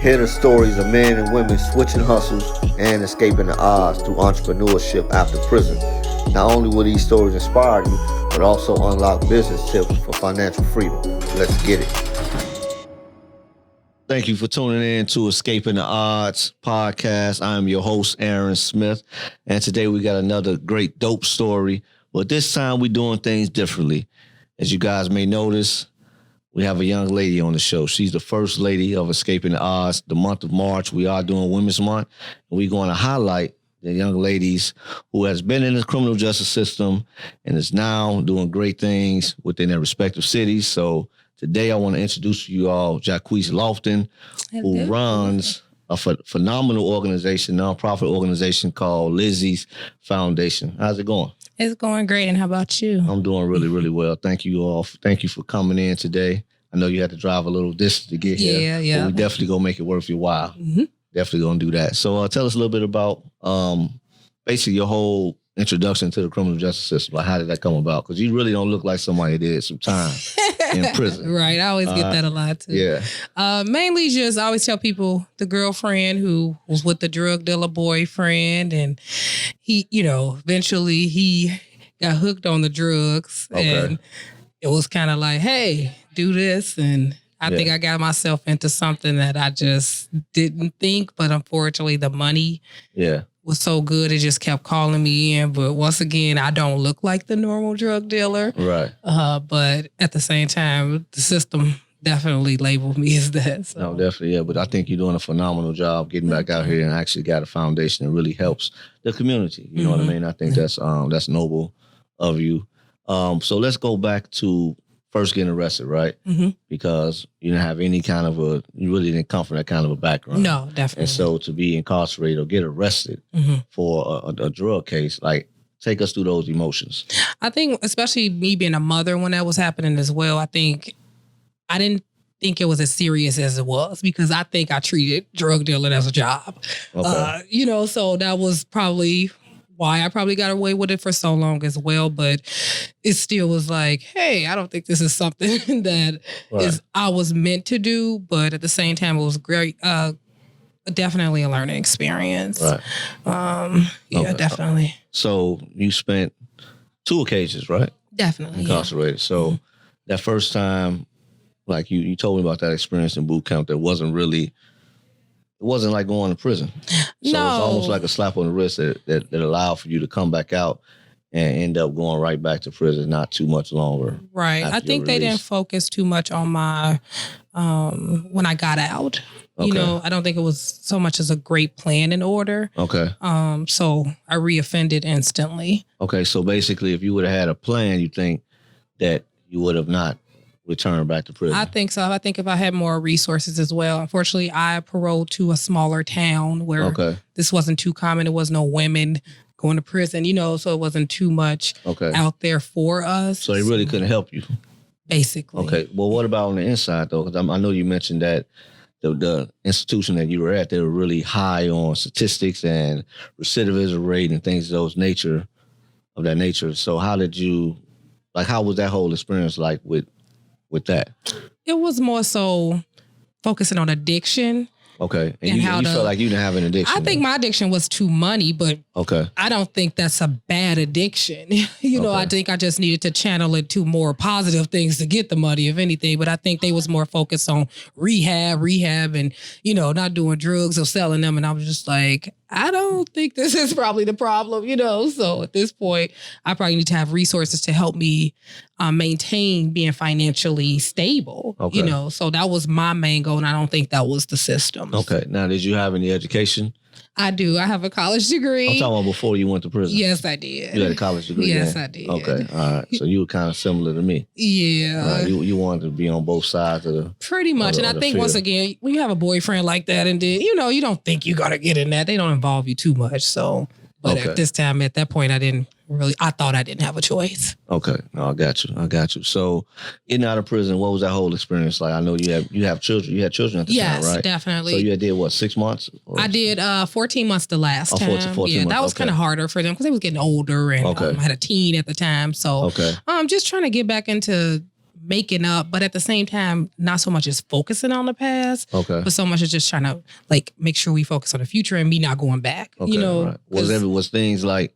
Hear the stories of men and women switching hustles and escaping the odds through entrepreneurship after prison. Not only will these stories inspire you, but also unlock business tips for financial freedom. Let's get it. Thank you for tuning in to Escaping the Odds podcast. I'm your host, Aaron Smith, and today we got another great dope story, but this time we're doing things differently. As you guys may notice, we have a young lady on the show. She's the first lady of Escaping the Odds. The month of March, we are doing Women's Month, and we're going to highlight the young ladies who has been in the criminal justice system and is now doing great things within their respective cities. So today I want to introduce you all Jacques Lofton, who runs a phenomenal organization, nonprofit organization called Lizzie Foundation. How's it going? It's going great. And how about you? I'm doing really, really well. Thank you all. Thank you for coming in today. I know you had to drive a little distance to get here. Yeah. But we definitely going to make it worth your while. Mm-hmm. Definitely going to do that. So tell us a little bit about basically your whole introduction to the criminal justice system. Like, how did that come about? Because you really don't look like somebody that did some time in prison. Right. I always get that a lot too. Yeah. Mainly just, I always tell people the girlfriend who was with the drug dealer boyfriend, and he, eventually he got hooked on the drugs. Okay. And it was kind of like, hey, do this. And I think I got myself into something that I just didn't think, but unfortunately the money was so good, it just kept calling me in. But once again, I don't look like the normal drug dealer. Right. But at the same time, the system definitely labeled me as that. So. No, definitely, yeah. But I think you're doing a phenomenal job getting back out here and actually got a foundation that really helps the community. You know what I mean? I think that's noble of you. So let's go back to first getting arrested, right? Mm-hmm. Because you didn't have any kind of you really didn't come from that kind of a background. No, definitely. And so to be incarcerated or get arrested for a drug case, like, take us through those emotions. I think, especially me being a mother when that was happening as well, I didn't think it was as serious as it was, because I think I treated drug dealing as a job. Okay. So that was probably why I probably got away with it for so long as well. But it still was like, hey, I don't think this is something that I was meant to do. But at the same time, it was great. Definitely a learning experience. Right. Definitely. So you spent 2 occasions, right? Definitely. Incarcerated. Yeah. So that first time, like you told me about that experience in boot camp, it wasn't like going to prison. So It's almost like a slap on the wrist that allowed for you to come back out and end up going right back to prison not too much longer. Right. I think they didn't focus too much on my, when I got out. Okay. I don't think it was so much as a great plan in order. Okay. So I reoffended instantly. Okay. So basically, if you would have had a plan, you think that you would have not returned back to prison? I think so. I think if I had more resources as well. Unfortunately, I paroled to a smaller town where this wasn't too common. There was no women going to prison, so it wasn't too much out there for us. So they really couldn't help you? Basically. Okay. Well, what about on the inside, though? Because I know you mentioned that the institution that you were at, they were really high on statistics and recidivism rate and things of that nature. So how was that whole experience like with that? It was more so focusing on addiction. Okay. And you felt like you didn't have an addiction? I think my addiction was to money, but I don't think that's a bad addiction. I think I just needed to channel it to more positive things to get the money, if anything. But I think they was more focused on rehab and, not doing drugs or selling them. And I was just like, I don't think this is probably the problem, So at this point, I probably need to have resources to help me maintain being financially stable, So that was my main goal, and I don't think that was the system. Okay. Now, did you have any education? I do. I have a college degree. I'm talking about before you went to prison. Yes, I did. You had a college degree? Yes, I did. Okay. All right. So you were kind of similar to me. Yeah. You wanted to be on both sides of the... Pretty much. And I think once again, when you have a boyfriend like that and then, you don't think you got to get in that. They don't involve you too much. So, but at that point, I thought I didn't have a choice. Okay. No, I got you. So getting out of prison, what was that whole experience like? I know you have children. You had children at the time, right? Yes, definitely. So you did what, 6 months? I did 14 months the last time. 14 months. That was kind of harder for them because they was getting older and I had a teen at the time. So just trying to get back into making up, but at the same time, not so much as focusing on the past, but so much as just trying to like make sure we focus on the future and me not going back. Okay, you know, right. Was things like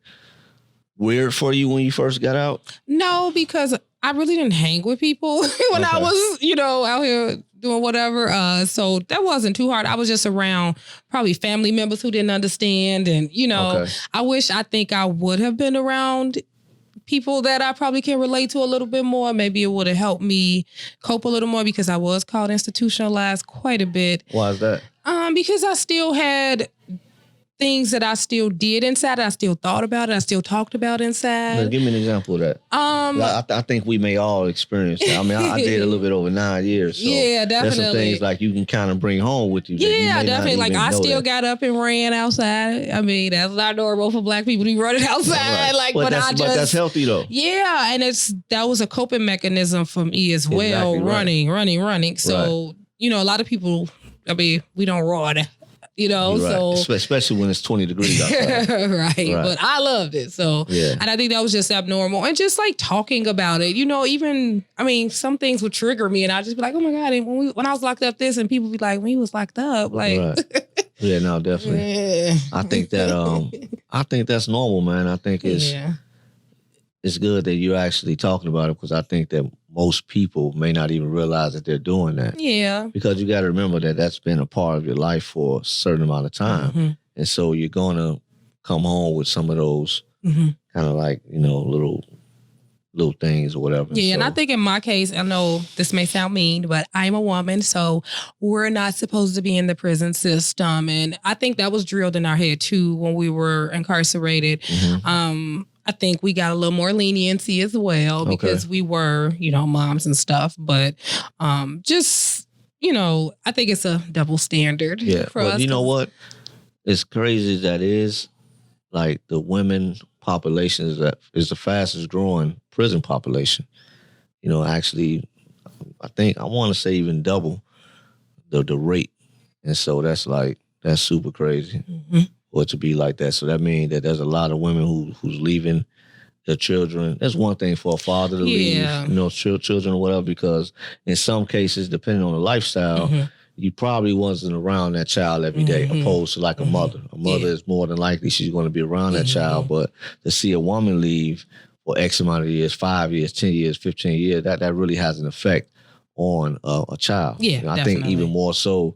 weird for you when you first got out? No, because I really didn't hang with people when I was, out here doing whatever. So that wasn't too hard. I was just around probably family members who didn't understand. And, I think I would have been around people that I probably can relate to a little bit more. Maybe it would have helped me cope a little more because I was called institutionalized quite a bit. Why is that? Because I still had things that I still did inside, I still thought about it, I still talked about inside. Now, give me an example of that. I think we may all experience that. I mean, I did a little bit over 9 years. So yeah, definitely. There's some things like you can kind of bring home with you. Yeah, definitely. Like I still got up and ran outside. I mean, that's not normal for Black people to be running outside. Right. But that's healthy though. Yeah, and that was a coping mechanism for me as well. Exactly, running. So, a lot of people, I mean, we don't run. So especially when it's 20 degrees outside. right. But I loved it. So, and I think that was just abnormal. And just like talking about it, even, I mean, some things would trigger me and I'd just be like, oh my God, and when I was locked up this, and people be like, when he was locked up, like. Right. Yeah, no, definitely. Yeah. I think that's normal, man. I think it's good that you're actually talking about it because I think that most people may not even realize that they're doing that. Yeah. Because you got to remember that that's been a part of your life for a certain amount of time. Mm-hmm. And so you're going to come home with some of those kind of like, little things or whatever. Yeah, and I think in my case, I know this may sound mean, but I'm a woman, so we're not supposed to be in the prison system. And I think that was drilled in our head too when we were incarcerated. Mm-hmm. I think we got a little more leniency as well because we were, moms and stuff. But just, I think it's a double standard for us. You know what? As crazy as that is, like the women population is the fastest growing prison population. Actually, I want to say even double the rate. And so that's super crazy. Mm-hmm. For it to be like that. So that means that there's a lot of women who's leaving their children. That's one thing for a father to leave, children or whatever, because in some cases, depending on the lifestyle, you probably wasn't around that child every day, opposed to like a mother. A mother is more than likely she's going to be around that child, but to see a woman leave for X amount of years, 5 years, 10 years, 15 years, that really has an effect on a child. Yeah, I think even more so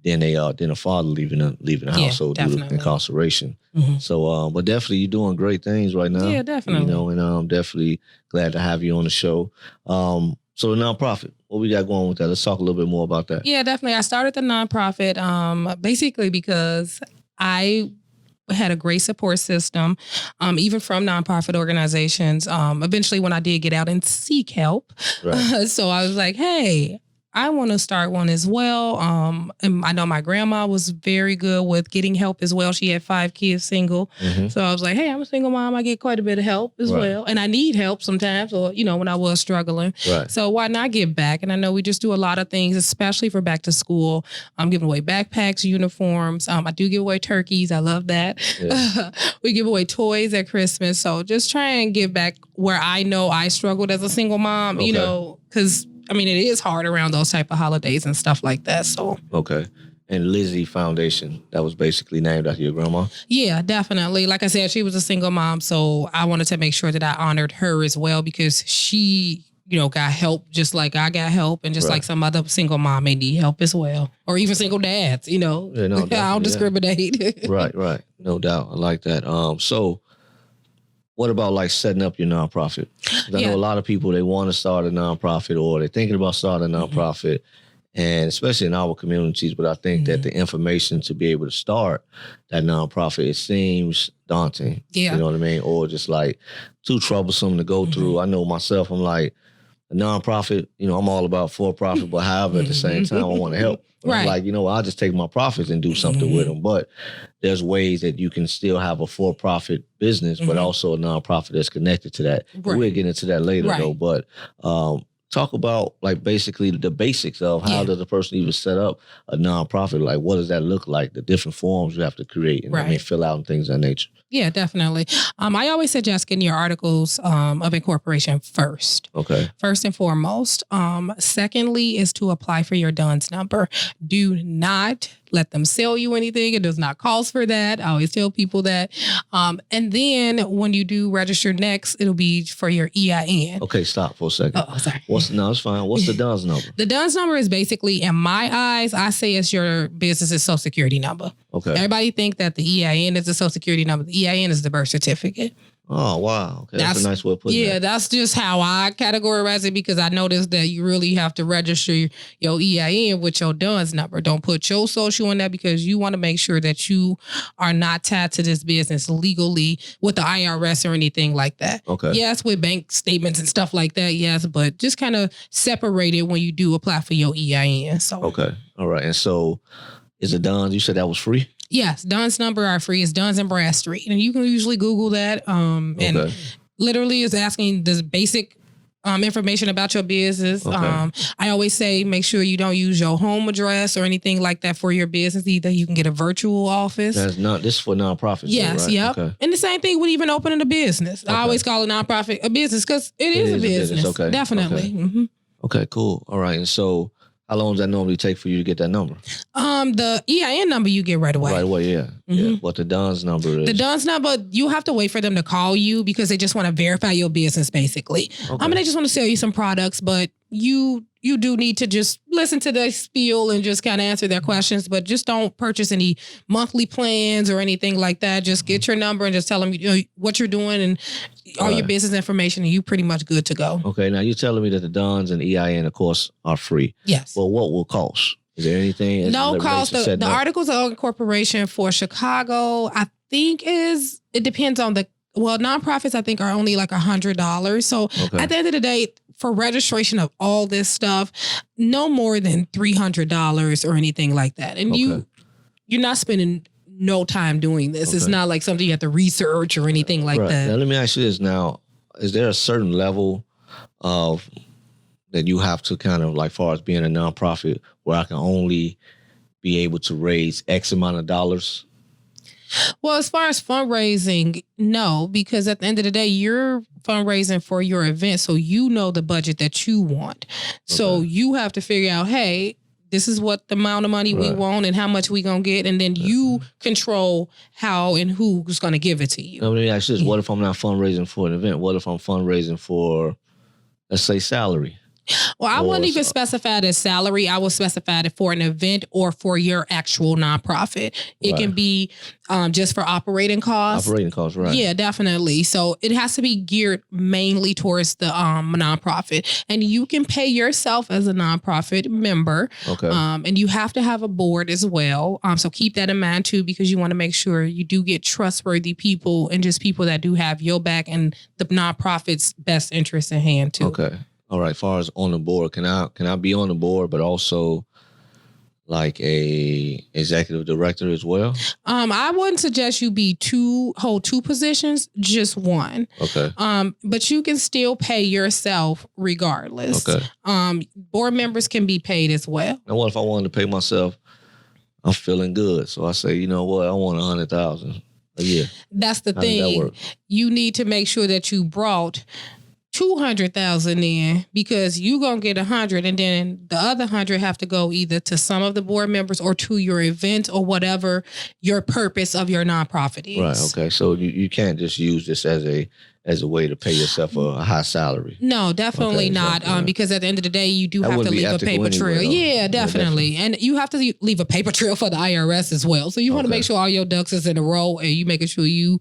than a father leaving the household due to incarceration. Mm-hmm. So, but definitely you're doing great things right now. Yeah, definitely. And I'm definitely glad to have you on the show. So the nonprofit, what we got going with that? Let's talk a little bit more about that. Yeah, definitely. I started the nonprofit basically because I had a great support system, even from nonprofit organizations. Eventually, when I did get out and seek help, so I was like, hey, I want to start one as well. And I know my grandma was very good with getting help as well. She had 5 kids, single. Mm-hmm. So I was like, hey, I'm a single mom. I get quite a bit of help as well. And I need help sometimes, or, when I was struggling. Right. So why not give back? And I know we just do a lot of things, especially for back to school. I'm giving away backpacks, uniforms. I do give away turkeys. I love that. Yeah. We give away toys at Christmas. So just try and give back where I know I struggled as a single mom, because it is hard around those type of holidays and stuff like that. So okay. And Lizzie Foundation, that was basically named after your grandma? Yeah, definitely. Like I said, she was a single mom, so I wanted to make sure that I honored her as well because she, got help just like I got help, and just like some other single mom may need help as well, or even single dads. Yeah, no, I don't discriminate. Right. No doubt. I like that. So what about like setting up your nonprofit? I know a lot of people, they want to start a nonprofit or they're thinking about starting a nonprofit, and especially in our communities. But I think that the information to be able to start that nonprofit, it seems daunting. Yeah. You know what I mean? Or just like too troublesome to go through. I know myself, I'm like, a nonprofit, I'm all about for-profit, but however, at the same time, I want to help. I'm like, I'll just take my profits and do something with them. But there's ways that you can still have a for-profit business, but also a nonprofit that's connected to that. We'll get into that later, though. But talk about like basically the basics of how does a person even set up a nonprofit? Like, what does that look like? The different forms you have to create and fill out and things of that nature. Yeah, definitely. I always suggest getting your articles of incorporation first. Okay. First and foremost. Secondly is to apply for your DUNS number. Do not let them sell you anything. It does not cost for that. I always tell people that. And then when you do register next, it'll be for your EIN. Okay, stop for a second. Oh, sorry. No, it's fine. What's the DUNS number? The DUNS number is basically, in my eyes, I say it's your business's social security number. Okay. Everybody think that the EIN is the social security number. The EIN is the birth certificate. Oh, wow. Okay, that's a nice way of putting it. Yeah, that's just how I categorize it, because I noticed that you really have to register your EIN with your DUNS number. Don't put your social in that, because you want to make sure that you are not tied to this business legally with the IRS or anything like that. Okay. Yes, with bank statements and stuff like that, yes, but just kind of separate it when you do apply for your EIN. So okay. All right. And so is it DUNS? You said that was free? Yes, DUNS number are free. It's DUNS and Bradstreet. And you can usually Google that. And literally is asking this basic information about your business. Okay. I always say, make sure you don't use your home address or anything like that for your business. Either you can get a virtual office. This is for nonprofits. Yes, right? yep. Okay. And the same thing with even opening a business. Okay. I always call a nonprofit a business because it is a business. Okay. Definitely. Okay. Mm-hmm. Okay, cool. All right. And so how long does that normally take for you to get that number? The EIN number you get right away. Right away, yeah. Mm-hmm. Yeah. What the DUNS number is. The DUNS number, you have to wait for them to call you because they just want to verify your business, basically. Okay. They just want to sell you some products, but you do need to just listen to their spiel and just kind of answer their questions, but just don't purchase any monthly plans or anything like that. Just get your number and just tell them what you're doing and all your business information, and you pretty much good to go. Okay, now you're telling me that the DUNS and EIN, of course, are free. Yes. Well, what will cost? Is there anything? No cost. The articles of incorporation for Chicago, I think it depends on nonprofits, I think, are only like $100. So at the end of the day, for registration of all this stuff, no more than $300 or anything like that. And you're not spending no time doing this. It's not like something you have to research or anything like that. Now, let me ask you this now. Is there a certain level of that you have to kind of, like, far as being a nonprofit, where I can only be able to raise X amount of dollars? Well, as far as fundraising, no, because at the end of the day, you're fundraising for your event. So you know the budget that you want. So you have to figure out, hey, this is what the amount of money we want and how much we going to get. And then you control how and who's going to give it to you. Now, let me ask you this. What if I'm not fundraising for an event? What if I'm fundraising for, let's say, salary? Well, I wouldn't even specify it as salary. I will specify it for an event or for your actual nonprofit. It can be just for operating costs. Operating costs, right. Yeah, definitely. So it has to be geared mainly towards the nonprofit. And you can pay yourself as a nonprofit member. Okay. And you have to have a board as well. So keep that in mind too, because you want to make sure you do get trustworthy people and just people that do have your back and the nonprofit's best interest in hand too. Okay. All right. As far as on the board, can I be on the board, but also like a executive director as well? I wouldn't suggest you hold two positions, just one. Okay. But you can still pay yourself regardless. Okay. Board members can be paid as well. Now, what if I wanted to pay myself? I'm feeling good, so I say, you know what? I want $100,000 a year. That's the How thing. does that work? You need to make sure that you brought $200,000 in, because you gonna get 100, and then the other 100 have to go either to some of the board members or to your event or whatever your purpose of your nonprofit is. Right. Okay. So you can't just use this as a way to pay yourself a high salary. No, definitely not. Because at the end of the day, you do have to leave a paper trail. Yeah, definitely. And you have to leave a paper trail for the IRS as well. So you want to make sure all your ducks is in a row, and you making sure you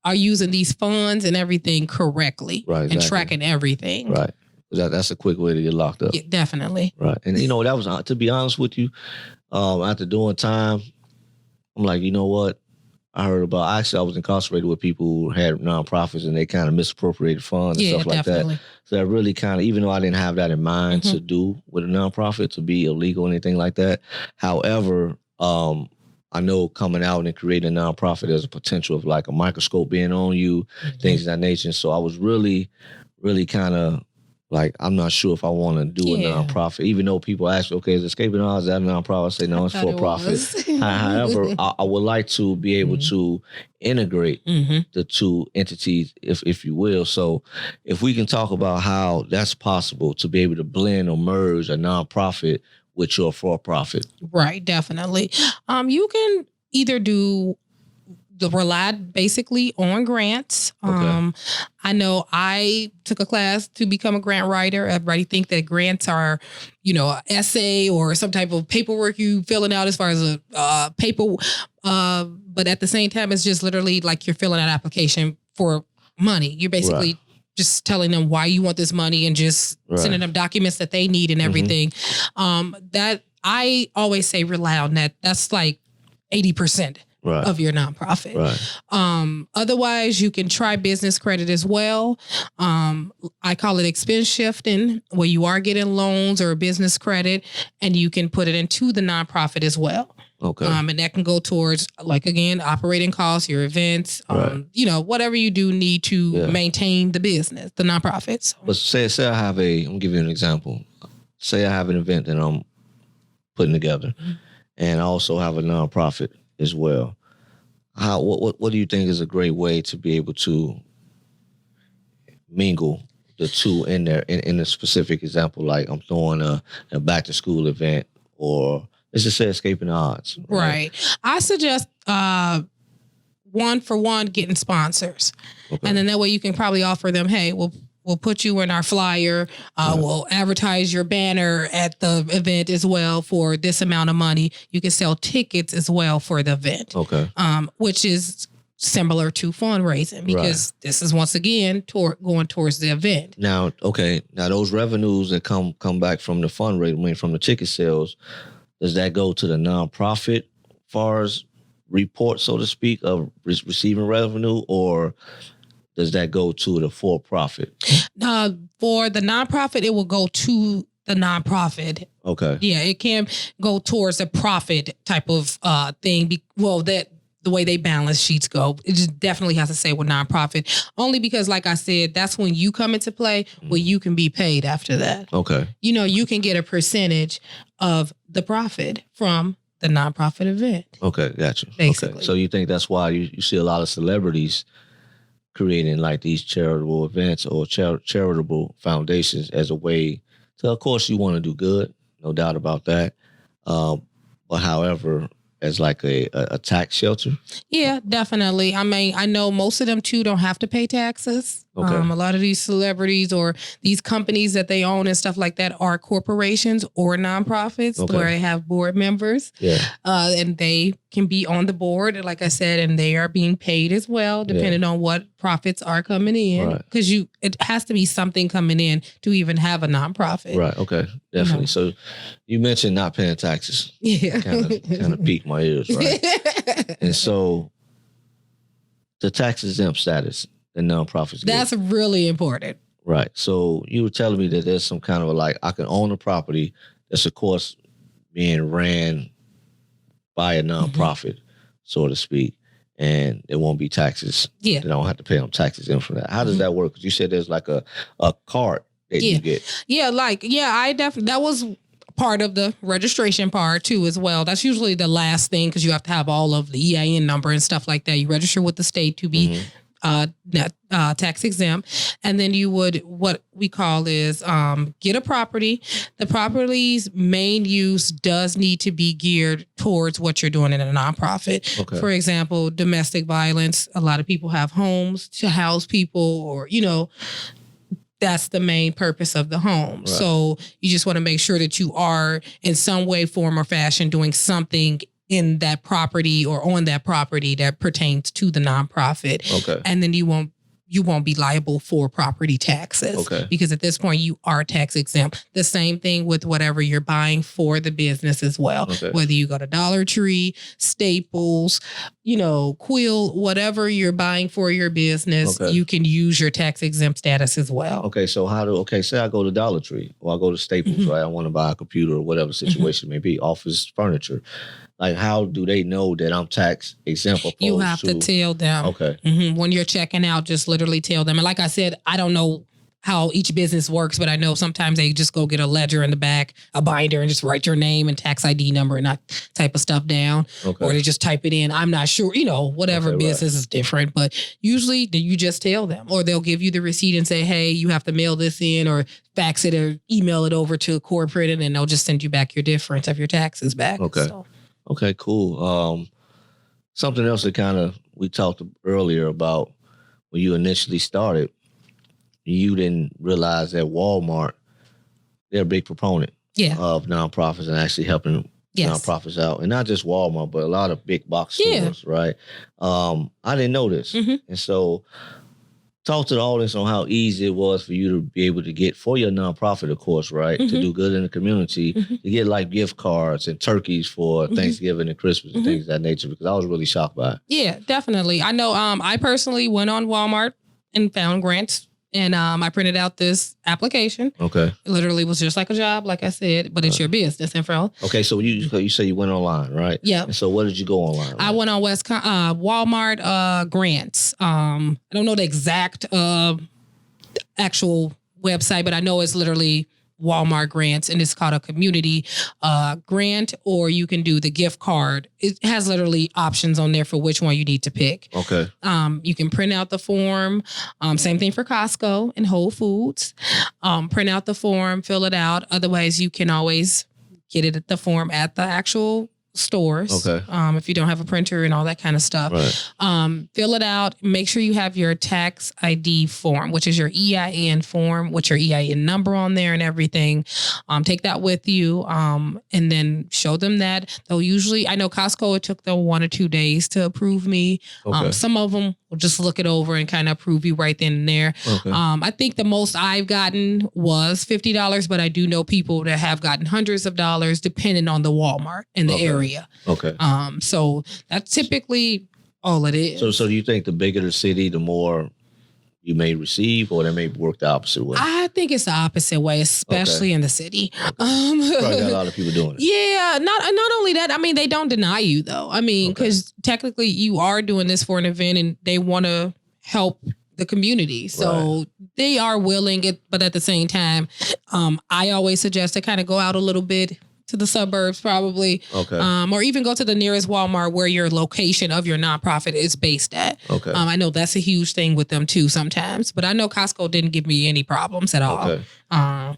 are using these funds and everything correctly, and tracking everything. Right. That's a quick way to get locked up. Yeah, definitely. Right. And that was, to be honest with you, after doing time, I'm like, you know what? I was incarcerated with people who had nonprofits, and they kind of misappropriated funds and stuff like that. So that really kind of, even though I didn't have that in mind to do with a nonprofit, to be illegal or anything like that. However, I know coming out and creating a nonprofit, there's a potential of like a microscope being on you, things of that nature. So I was really, really kind of Like, I'm not sure if I want to do a nonprofit, even though people ask, okay, is Escaping the Odds that a nonprofit? I say, no, it's for profit. However, I would like to be able to integrate the two entities, if you will. So if we can talk about how that's possible to be able to blend or merge a nonprofit with your for-profit. Right, definitely. You can either do rely basically on grants. I know I took a class to become a grant writer. Everybody think that grants are, an essay or some type of paperwork you filling out as far as a paper. But at the same time, it's just literally like you're filling out an application for money. You're basically just telling them why you want this money and just sending them documents that they need and everything. That I always say rely on that. That's like 80%. Of your nonprofit. Otherwise, you can try business credit as well. I call it expense shifting, where you are getting loans or business credit, and you can put it into the nonprofit as well. And that can go towards, like, again, operating costs, your events, whatever you do need to maintain the business, the nonprofits. But say I have I'm gonna give you an example. Say I have an event that I'm putting together, and I also have a nonprofit as well. What do you think is a great way to be able to mingle the two in there? In a specific example, like I'm throwing a back to school event, or let's just say Escaping the Odds. Right. I suggest one for one getting sponsors, and then that way you can probably offer them, hey, we'll put you in our flyer. We'll advertise your banner at the event as well for this amount of money. You can sell tickets as well for the event. Which is similar to fundraising, because this is once again going towards the event. Now those revenues that come back from the fundraising, from the ticket sales, does that go to the nonprofit far as report, so to speak, of receiving revenue, or does that go to the for-profit? For the nonprofit, it will go to the nonprofit. Yeah, it can go towards a profit type of thing. That the way they balance sheets go, it just definitely has to say with nonprofit. Only because, like I said, that's when you come into play, where you can be paid after that. You can get a percentage of the profit from the nonprofit event. Gotcha. Basically. So you think that's why you see a lot of celebrities creating like these charitable events or charitable foundations as a way to, of course, you want to do good, no doubt about that. But however, as like a tax shelter? Yeah, definitely. I mean, I know most of them too don't have to pay taxes. A lot of these celebrities or these companies that they own and stuff like that are corporations or nonprofits where they have board members. And they can be on the board, like I said, and they are being paid as well, depending on what profits are coming in. Because it has to be something coming in to even have a nonprofit. Definitely. So you mentioned not paying taxes. Kind of piqued my ears, right? And so the tax exempt status that nonprofits get. That's really important. Right. So you were telling me that there's some kind of I can own a property that's, of course, being ran by a nonprofit, so to speak, and there won't be taxes. They don't have to pay them taxes in for that. How does that work? Because you said there's like a card that you get. I definitely, that was part of the registration part too as well. That's usually the last thing, because you have to have all of the EIN number and stuff like that. You register with the state to be tax exempt, and then you would, what we call is get a property. The property's main use does need to be geared towards what you're doing in a nonprofit. For example, domestic violence. A lot of people have homes to house people, or that's the main purpose of the home. So you just want to make sure that you are in some way, form, or fashion doing something in that property or on that property that pertains to the nonprofit. And then you won't be liable for property taxes, because at this point you are tax exempt. The same thing with whatever you're buying for the business as well. Whether you go to Dollar Tree, Staples, Quill, whatever you're buying for your business, you can use your tax exempt status as well. So say I go to Dollar Tree or I go to Staples, right? I want to buy a computer or whatever situation may be, office furniture. Like, how do they know that I'm tax exempt? You have to tell them. When you're checking out, just literally tell them. And like I said, I don't know how each business works, but I know sometimes they just go get a ledger in the back, a binder, and just write your name and tax ID number and that type of stuff down. Okay. Or they just type it in. I'm not sure, whatever business is different, but usually you just tell them, or they'll give you the receipt and say, hey, you have to mail this in or fax it or email it over to corporate, and then they'll just send you back your difference of your taxes back. Okay. So. Okay, cool. Something else that we talked earlier about when you initially started, you didn't realize that Walmart, they're a big proponent of nonprofits and actually helping nonprofits out. And not just Walmart, but a lot of big box stores, right? I didn't know this. Mm-hmm. And so talk to the audience on how easy it was for you to be able to get, for your nonprofit, of course, right? Mm-hmm. To do good in the community, to get like gift cards and turkeys for Thanksgiving and Christmas and things of that nature, because I was really shocked by it. Yeah, definitely. I know I personally went on Walmart and found grants. And I printed out this application. Okay. It literally was just like a job, like I said, but it's your business info. Okay, so you say you went online, right? Yeah. And so what did you go online? I went on Walmart grants. I don't know the exact actual website, but I know it's literally Walmart grants, and it's called a community grant, or you can do the gift card. It has literally options on there for which one you need to pick. Okay. You can print out the form. Same thing for Costco and Whole Foods. Print out the form, fill it out. Otherwise, you can always get it at the form at the actual stores. Okay. If you don't have a printer and all that kind of stuff. Right. Fill it out. Make sure you have your tax ID form, which is your EIN form, with your EIN number on there and everything. Take that with you, and then show them that. They'll usually, I know Costco, it took them 1 or 2 days to approve me. Okay. Some of them will just look it over and kind of approve you right then and there. Okay. I think the most I've gotten was $50, but I do know people that have gotten hundreds of dollars depending on the Walmart in the area. Okay. So that's typically all it is. So do you think the bigger the city, the more you may receive, or they may work the opposite way? I think it's the opposite way, especially in the city. Probably got a lot of people doing it. Yeah, not only that. I mean, they don't deny you though. I mean, because technically you are doing this for an event, and they want to help the community. So they are willing, but at the same time, I always suggest to kind of go out a little bit to the suburbs probably, or even go to the nearest Walmart where your location of your nonprofit is based at. Okay. I know that's a huge thing with them too sometimes, but I know Costco didn't give me any problems at all. Okay.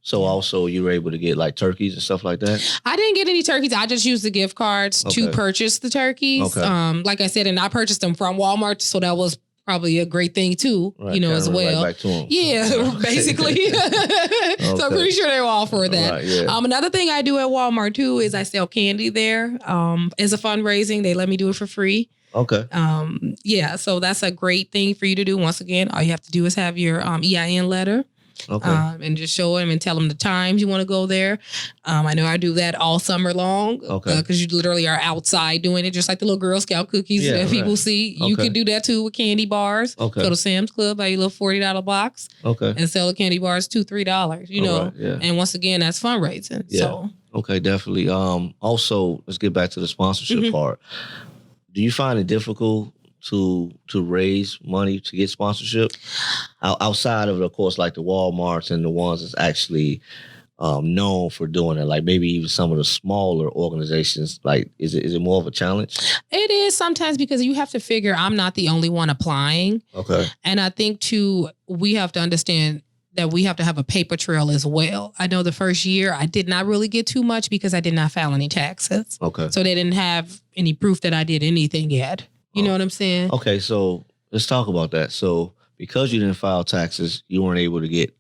So also you were able to get like turkeys and stuff like that? I didn't get any turkeys. I just used the gift cards to purchase the turkeys. Okay. Like I said, and I purchased them from Walmart, so that was probably a great thing too, as well. Right back to them. Yeah, basically. So I'm pretty sure they were all for that. Right, yeah. Another thing I do at Walmart too is I sell candy there. As a fundraising, they let me do it for free. Okay. So that's a great thing for you to do. Once again, all you have to do is have your EIN letter. Okay. And just show them and tell them the times you want to go there. I know I do that all summer long. Okay. Because you literally are outside doing it, just like the little Girl Scout cookies that people see. You can do that too with candy bars. Okay. Go to Sam's Club, buy your little $40 box. Okay. And sell the candy bars $2-3. You know. Right, yeah. And once again, that's fundraising. Yeah. So. Okay, definitely. Also, let's get back to the sponsorship part. Do you find it difficult to raise money to get sponsorship outside of course, like the Walmarts and the ones that's actually known for doing it? Like maybe even some of the smaller organizations. Like, is it more of a challenge? It is sometimes, because you have to figure I'm not the only one applying. Okay. And I think too, we have to understand that we have to have a paper trail as well. I know the first year I did not really get too much because I did not file any taxes. Okay. So they didn't have any proof that I did anything yet. You know what I'm saying? Okay, so let's talk about that. So because you didn't file taxes, you weren't able to get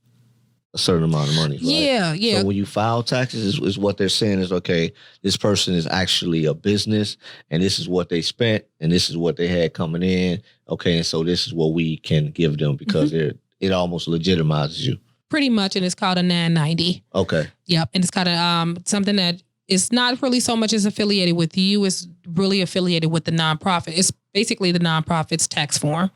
a certain amount of money, right? Yeah. So when you file taxes, is what they're saying is, okay, this person is actually a business, and this is what they spent, and this is what they had coming in. Okay, and so this is what we can give them, because it almost legitimizes you. Pretty much, and it's called a 990. Okay. Yep, and it's kind of something that it's not really so much as affiliated with you. It's really affiliated with the nonprofit. It's basically the nonprofit's tax form.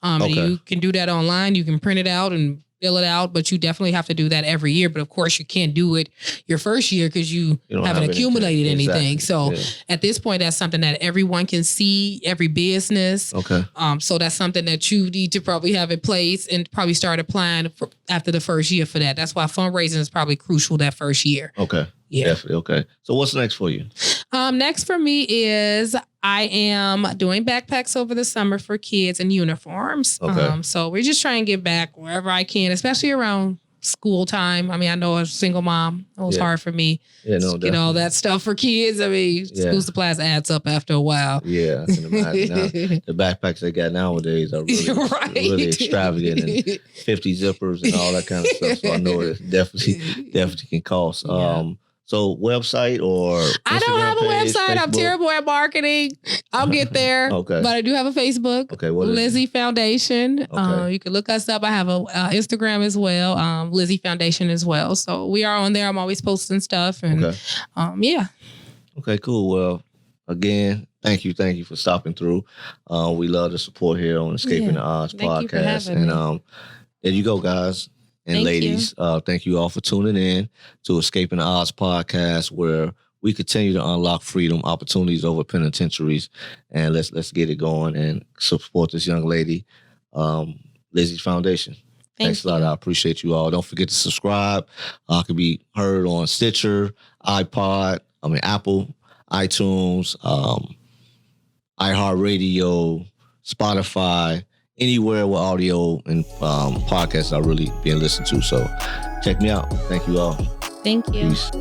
And you can do that online. You can print it out and fill it out, but you definitely have to do that every year. But of course, you can't do it your first year because you haven't accumulated anything. Exactly. So at this point, that's something that everyone can see, every business. Okay. So that's something that you need to probably have in place and probably start applying after the first year for that. That's why fundraising is probably crucial that first year. Okay. Yeah. Definitely. Okay. So what's next for you? Next for me is I am doing backpacks over the summer for kids and uniforms. Okay. So we're just trying to give back wherever I can, especially around school time. I mean, I know as a single mom, it was hard for me to get all that stuff for kids. I mean, school supplies adds up after a while. Yeah, I can imagine. Now, the backpacks they got nowadays are really, really extravagant and 50 zippers and all that kind of stuff. So I know it definitely can cost. So website or Instagram I don't have a website. Facebook? I'm terrible at marketing. I'll get there. Okay. But I do have a Facebook. Okay. What is Lizzie Foundation. Okay. You can look us up. I have a Instagram as well. Lizzie Foundation as well. So we are on there. I'm always posting stuff. And yeah. Okay, cool. Well, again, thank you for stopping through. We love the support here on Escaping the Odds podcast. And there you go, guys. And ladies, thank you all for tuning in to Escaping the Odds podcast, where we continue to unlock freedom, opportunities over penitentiaries, and let's get it going and support this young lady, Lizzie Foundation. Thanks a lot. I appreciate you all. Don't forget to subscribe. I can be heard on Stitcher, Apple, iTunes, iHeartRadio, Spotify, anywhere with audio and podcasts are really being listened to. So check me out. Thank you all. Thank you. Peace.